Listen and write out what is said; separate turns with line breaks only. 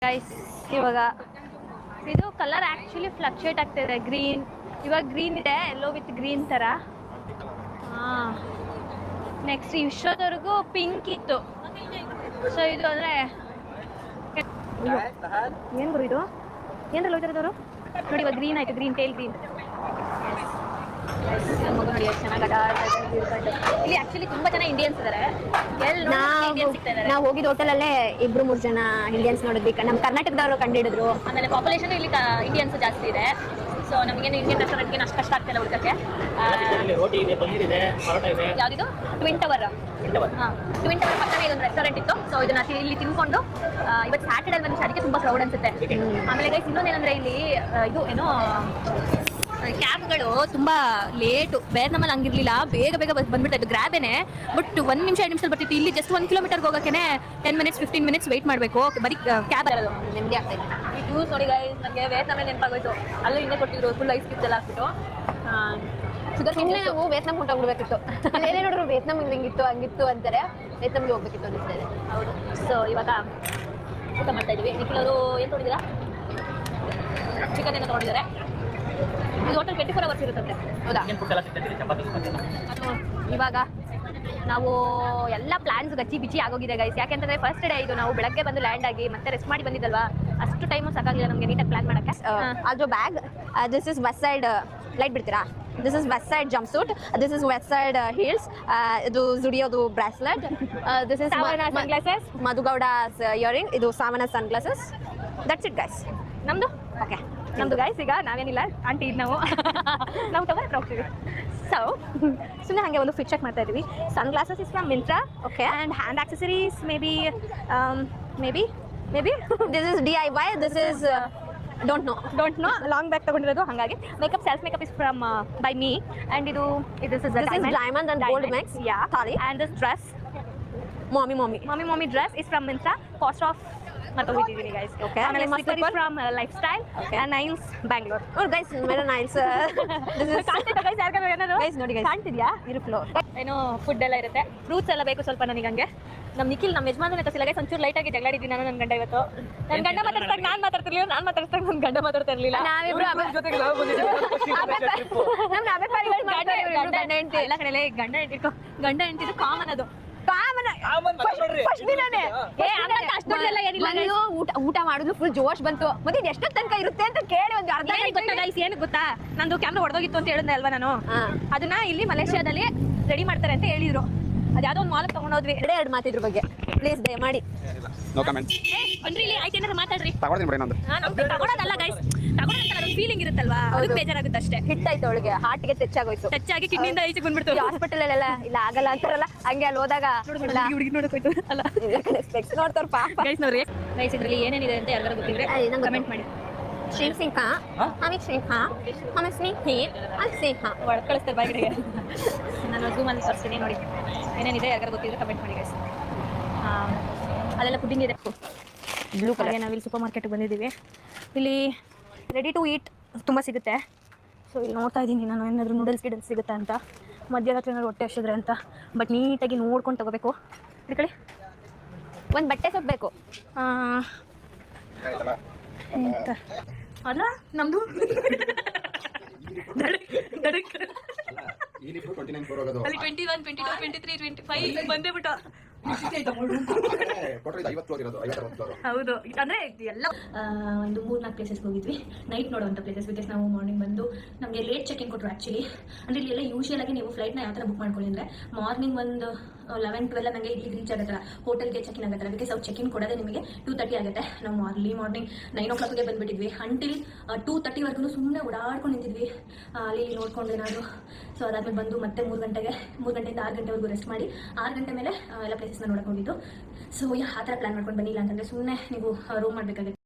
Guys ಇವಾಗ ಇದು colour actually fluctuate ಆಗ್ತಿದೆ. ಗ್ರೀನ್ ಇವಾಗ ಗ್ರೀನ್ ಇದೆ, ಎಲ್ಲೋ ವಿತ್ ಗ್ರೀನ್ ಥರ. ಹಾಂ, ನೆಕ್ಸ್ಟ್ ಇಷ್ಟೊತ್ತವರೆಗೂ ಪಿಂಕ್ ಇತ್ತು. ಸೊ ಇದು ಅಂದರೆ ಏನು ಗುರು ಇದು? ಏನರಲ್ಲಿ ಹೋಗ್ತಿರೋದವರು ನೋಡಿ. ಇವಾಗ ಗ್ರೀನ್ ಆಯಿತು, ಗ್ರೀನ್ ಟೇಲ್ ಗ್ರೀನ್. ಮಗು ನೋಡಿ ಎಷ್ಟು ಚೆನ್ನಾಗಿ ಇಲ್ಲಿ ಆ್ಯಕ್ಚುಲಿ ತುಂಬ ಜನ ಇಂಡಿಯನ್ಸ್ ಇದ್ದಾರೆ.
ನಾವು ಹೋಗಿದ್ದ ಹೋಟೆಲಲ್ಲೇ 2-3 ಜನ ಇಂಡಿಯನ್ಸ್ ನೋಡಿದ್ವಿ. ನಮ್ಮ ಕರ್ನಾಟಕದವರು ಕಂಡಿಡಿದ್ರು.
ಆಮೇಲೆ ಪಾಪ್ಯುಲೇಷನ್ ಇಲ್ಲಿ ಇಂಡಿಯನ್ಸ್ ಜಾಸ್ತಿ ಇದೆ. ಸೊ ನಮಗೇನು ಇಂಡಿಯನ್ ರೆಸ್ಟೋರೆಂಟ್ಗೆ ಅಷ್ಟು ಕಷ್ಟ ಆಗ್ತಿಲ್ಲ ಹುಡುಕಕ್ಕೆ. ಯಾವುದಿದು? Twin tower. ಹಾಂ, ಟ್ವಿನ್ ಟವರ್ ಪಕ್ಕನೇ ಇದೊಂದು ರೆಸ್ಟೋರೆಂಟ್ ಇತ್ತು. ಸೊ ಇದನ್ನ ಇಲ್ಲಿ ತಿನ್ಕೊಂಡು ಇವತ್ತು ಸ್ಯಾಟರ್ಡೇ ಬಂದು ಅದಕ್ಕೆ ತುಂಬ ಕ್ರೌಡ್ ಅನ್ಸುತ್ತೆ. ಆಮೇಲೆ ಗೈಸ್ ಇನ್ನೊಂದೇನಂದ್ರೆ ಇಲ್ಲಿ ಇದು ಏನೋ ಕ್ಯಾಬ್ಗಳು ತುಂಬ ಲೇಟು. ಬೇರೆ ನಮ್ಮಲ್ಲಿ ಹಂಗಿರ್ಲಿಲ್ಲ, ಬೇಗ ಬೇಗ ಬಂದ್ಬಿಡ್ತಾ ಇತ್ತು ಗ್ರ್ಯಾಬೇನೆ. ಬಟ್ 1 ನಿಮಿಷ 2 ನಿಮಿಷ ಬರ್ತಿತ್ತು. ಇಲ್ಲಿ ಜಸ್ಟ್ 1 ಕಿಲೋಮೀಟರ್ಗೆ ಹೋಗೋಕೆ 10 ಮಿನಿಟ್ಸ್ 15 ಮಿನಿಟ್ಸ್ ವೆಯ್ಟ್ ಮಾಡಬೇಕು. ಬರೀ ಕ್ಯಾಬ್ ಇರೋದು ನೆಮ್ಮದಿ ಆಗ್ತಾ ಇದೆ. ಈ ಜ್ಯೂಸ್ ನೋಡಿ ಗೈಸ್, ನನಗೆ ವಿಯೆಟ್ನಾಮಲ್ಲಿ ನೆನಪಾಗೋಯ್ತು. ಅಲ್ಲೂ ಹಿಂಗೆ ಕೊಟ್ಟಿದ್ರು ಫುಲ್ ಐಸ್ ಕ್ಯೂಬ್ಸ್ ಎಲ್ಲ ಹಾಕ್ಬಿಟ್ಟು.
ಶುಗರ್ ಹಿಂದೆ ನಾವು ವಿಯೆಟ್ನಾಂ ಹೊಂಟೋಗ್ಬಿಡ್ಬೇಕಿತ್ತು. ಏನೇ ನೋಡಿದ್ರು ವಿಯೆಟ್ನಾಂ ಹಿಂಗಿತ್ತು ಹಂಗಿತ್ತು ಅಂತಾರೆ. ವಿಯೆಟ್ನಾಂಗೆ ಹೋಗ್ಬೇಕಿತ್ತು ಅನಿಸ್ತಾ ಇದೆ.
ಹೌದು. ಸೊ ಇವಾಗ ಊಟ ಮಾಡ್ತಾ ಇದೀವಿ. ನಿಖಿಲ್ ಅವರು ಏನು ತೊಗೊಂಡಿದ್ದೀರಾ? ಚಿಕನ್ ಏನೋ ತೊಗೊಂಡಿದ್ದಾರೆ. ಇದು ಹೋಟೆಲ್ 24 ಅವರ್ಸ್ ಇರುತ್ತಂತೆ. ಹೌದಾ? ಇವಾಗ ನಾವು ಎಲ್ಲ ಪ್ಲಾನ್ಸ್ ಗಚ್ಚಿ ಬಿಚ್ಚಿ ಆಗೋಗಿದೆ ಗೈಸ್. ಯಾಕೆಂತಂದ್ರೆ ಫಸ್ಟ್ ಡೇ ಇದು. ನಾವು ಬೆಳಗ್ಗೆ ಬಂದು ಲ್ಯಾಂಡ್ ಆಗಿ ಮತ್ತೆ ರೆಸ್ಟ್ ಮಾಡಿ ಬಂದಿದ್ದಲ್ವಾ, ಅಷ್ಟು ಟೈಮು ಸಾಕಾಗಿಲ್ಲ ನಮಗೆ ನೀಟಾಗಿ ಪ್ಲಾನ್ ಮಾಡೋಕ್ಕೆ.
ಅದು bag, this is Westside light ಬಿಡ್ತೀರಾ? This is Westside jumpsuit, this is Westside heels, ಇದು ಜುಡಿಯೋದು ಬ್ರಾಸ್ಲೆಟ್, ದಿಸ್ ಇಸ್
ಸನ್ಗ್ಲಾಸಸ್,
ಮಧುಗೌಡಸ್ ಇಯರಿಂಗ್, ಇದು ಸಾವನ ಸನ್ಗ್ಲಾಸಸ್. That's it guys.
ನಮ್ಮದು
ಓಕೆ,
ನಮ್ಮದು ಗೈಸ್. ಈಗ ನಾವೇನಿಲ್ಲ ಆಂಟಿ ಇದು ನಾವು ತಗೊಂಡು ಹೋಗ್ತೀವಿ. ಸೊ ಸುಮ್ಮನೆ ಹಾಗೆ ಒಂದು ಫಿಟ್ ಚೆಕ್ ಮಾಡ್ತಾ ಇದ್ದೀವಿ. Sunglasses is from Myntra. Okay. And hand accessories may be
this is DIY, this is don't know
long bag ತಗೊಂಡಿರೋದು. ಹಾಗಾಗಿ makeup, self makeup is from by me. And ಇದು this is
diamond and gold mix.
Yeah. And this dress mommy dress is from Mintra. Cost of ಮತ್ತೋಗಿದ್ದೀನಿ guys. Okay. ಆಮೇಲೆ slipper is from Lifestyle. And nails Bangalore.
Guys ಮೇರಾ nails
ಕಾಣ್ತಿದ್ದ guys? ಯಾರಿಗಾರು ಏನಾದ್ರು
guys ನೋಡಿ guys
ಕಾಣ್ತಿದ್ಯಾ?
ಇರು floor.
ಏನೋ food ಎಲ್ಲ ಇರುತ್ತೆ. ಫ್ರೂಟ್ಸ್ ಎಲ್ಲ ಬೇಕು ಸ್ವಲ್ಪ ನನಗೆ. ಹಂಗೆ ನಮ್ಮ ನಿಖಿಲ್ ನಮ್ಮ ಯಜಮಾನ್ರನ್ನ ತರಿಸಿಲ್ಲ ಗೈಸ್. ಒಂಚೂರು ಲೈಟಾಗಿ ಜಗಳಾಡಿದ್ದೀನಿ ನಾನು ನನ್ನ ಗಂಡ ಇವತ್ತು. ನನ್ನ ಗಂಡ ಮಾತಾಡ್ತಾಗ ನಾನು ಮಾತಾಡ್ತಿರ್ಲಿಲ್ಲ, ನಾನು ಮಾತಾಡ್ತಾಗ ನನ್ನ ಗಂಡ ಮಾತಾಡ್ತಾ ಇರಲಿಲ್ಲ.
ನಾವಿಬ್ರು ಜೊತೆಗೆ
ಎಲ್ಲ ಕಡೆ ಗಂಡ ಹೆಂಡತಿದು ಕಾಮನ್. ಅದು
ಊಟ ಮಾಡಿದ್ರು ಫುಲ್ ಜೋಶ್ ಬಂತು. ಮತ್ತೆ ಇದು ಎಷ್ಟೊತ್ತು ತನಕ ಇರುತ್ತೆ ಅಂತ ಕೇಳಿ ಒಂದು ಅರ್ಧ
ಏನು ಗೊತ್ತಾ, ನಂದು ಕ್ಯಾಮ್ರಾ ಹೊಡೆದೋಗಿತ್ತು ಅಂತ ಹೇಳಿದ್ದೆ ಅಲ್ವಾ ನಾನು. ಅದನ್ನ ಇಲ್ಲಿ ಮಲೇಷಿಯಾದಲ್ಲಿ ರೆಡಿ ಮಾಡ್ತಾರೆ ಅಂತ ಹೇಳಿದ್ರು. ಅದ್ಯಾವುದೋ ಒಂದು ಮಾಲ್ಗೆ ತಗೊಂಡೋದ್ವಿ.
2 ಮಾತಿದ್ರ ಬಗ್ಗೆ ಪ್ಲೀಸ್ ದಯಮಾಡಿ
ನೋ ಕಮೆಂಟ್ಸ್.
ಬನ್ರಿ ಇಲ್ಲಿ ಆಯ್ತು, ಏನಾದ್ರು ಮಾತಾಡ್ರಿ.
ತಗೊಳ್ತೀನಿ ಬಿಡಿ ನಂದು.
ತಗೊಳೋದಲ್ಲ ಗೈಸ್, ತಗೊಳೋದಂತ ಅದೊಂದು ಫೀಲಿಂಗ್ ಇರುತ್ತಲ್ವಾ, ಅದಕ್ಕೆ ಬೇಜಾರಾಗುತ್ತೆ ಅಷ್ಟೇ.
ಹಿಟ್ಟಾಯ್ತು ಅವಳಿಗೆ, ಹಾರ್ಟ್ಗೆ ಟಚ್
ಆಗಿ ಕಿಡ್ನಿಯಿಂದ ಈಚೆಗೆ ಬಂದ್ಬಿಡ್ತು.
ಹಾಸ್ಪಿಟಲ್ ಇಲ್ಲ ಆಗಲ್ಲ ಅಂತಾರಲ್ಲ, ಹಂಗೆ ಅಲ್ಲಿ ಹೋದಾಗ
ಹುಡುಗಿ ನೋಡೋಕೋಯ್ತು ಅಲ್ಲ.
ನೋಡ್ತಾರ ಪಾಪ
ಗೈಸ್. ನೋಡ್ರಿ ಗೈಸ್, ಇದ್ರಲ್ಲಿ ಏನೇನಿದೆ ಅಂತ ಎಲ್ಲರೂ ಗೊತ್ತಿದ್ರೆ ಕಮೆಂಟ್ ಮಾಡಿ.
ಶ್ರೀಸಿಂಹ
ಒಳಗೆ ಕಳಿಸ್ತಾರೆ ಬಾಯಿಗೆ. ನಾನು ಝೂಮಲ್ಲಿ ತೋರಿಸ್ತೀನಿ ನೋಡಿ ಏನೇನಿದೆ. ಯಾರು ಗೊತ್ತಿದ್ರೆ ಕಮೆಂಟ್ ಮಾಡಿ ಗೈಸ್. ಅದೆಲ್ಲ ಪುಡ್ಡಿಂಗ್ ಇದೆ. Blue colour. ನಾವಿಲ್ಲಿ ಸೂಪರ್ ಮಾರ್ಕೆಟ್ಗೆ ಬಂದಿದ್ದೀವಿ. ಇಲ್ಲಿ ರೆಡಿ ಟು ಈಟ್ ತುಂಬ ಸಿಗುತ್ತೆ. ಸೊ ಇಲ್ಲಿ ನೋಡ್ತಾ ಇದ್ದೀನಿ ನಾನು ಏನಾದರೂ ನೂಡಲ್ಸ್ ಸಿಗುತ್ತೆ ಅಂತ. ಮಧ್ಯರಾತ್ರಿ ಏನಾದ್ರು ಹೊಟ್ಟೆ ಹಸಿದ್ರೆ ಅಂತ. ಬಟ್ ನೀಟಾಗಿ ನೋಡ್ಕೊಂಡು ತಗೋಬೇಕು. ಈ ಕಡೆ
ಒಂದು ಬಟ್ಟೆ ಸೊಪ್ಪಬೇಕು
ಅಲ್ಲ ನಮ್ದು. ಅಲ್ಲಿ 21, 22, 23, 25 ಬಂದೇ ಬಿಟ್ಟು. ಹೌದು. ಅಂದ್ರೆ ಎಲ್ಲ ಒಂದು 3-4 ಪ್ಲೇಸಸ್ಗೆ ಹೋಗಿದ್ವಿ. ನೈಟ್ ನೋಡುವಂಥ ಪ್ಲೇಸಸ್. ಬಿಕಾಸ್ ನಾವು ಮಾರ್ನಿಂಗ್ ಬಂದು ನಮಗೆ ಲೇಟ್ ಚೆಕ್ ಇನ್ ಕೊಟ್ಟರು ಆ್ಯಕ್ಚುಲಿ. ಅಂದರೆ ಇಲ್ಲಿ ಎಲ್ಲ ಯೂಶುವಲ್ ಆಗಿ ನೀವು ಫ್ಲೈಟ್ನ ಯಾವ ಥರ ಬುಕ್ ಮಾಡ್ಕೊಳ್ಳಿ ಅಂದರೆ ಮಾರ್ನಿಂಗ್ ಒಂದು 11-12 ನನಗೆ ಇಲ್ಲಿ ರೀಚ್ ಆಗುತ್ತಲ್ಲ, ಹೋಟೆಲ್ಗೆ ಚೆಕ್ ಇನ್ ಆಗುತ್ತಲ್ಲ. ಬಿಕಾಸ್ ಅವ್ರು ಚೆಕ್ ಇನ್ ಕೊಡೋದೇ ನಿಮಗೆ 2:30 ಆಗುತ್ತೆ. ನಾವು ಮಾರ್ನಿಂಗ್ 9 o'clockಗೆ ಬಂದುಬಿಟ್ಟಿದ್ವಿ. ಅಂಟಿಲ್ 2:30ವರೆಗೂ ಸುಮ್ಮನೆ ಓಡಾಡ್ಕೊಂಡು ನಿಂತಿದ್ವಿ ಅಲ್ಲಿ ನೋಡ್ಕೊಂಡು ಏನಾದ್ರು. ಸೊ ಅದಾದ್ಮೇಲೆ ಬಂದು ಮತ್ತೆ 3 ಗಂಟೆಯಿಂದ 6 ಗಂಟೆವರೆಗೂ ರೆಸ್ಟ್ ಮಾಡಿ 6 ಗಂಟೆ ಮೇಲೆ ಎಲ್ಲ ಪ್ಲೇಸಸ್ನ ನೋಡಕ್ಕೆ ಹೋಗಿದ್ದು. ಸೊ ಆ ಥರ ಪ್ಲಾನ್ ಮಾಡ್ಕೊಂಡು ಬನ್ನಿಲ್ಲ ಅಂತಂದರೆ ಸುಮ್ಮನೆ ನೀವು ರೂಮ್ ಮಾಡಬೇಕಾಗುತ್ತೆ.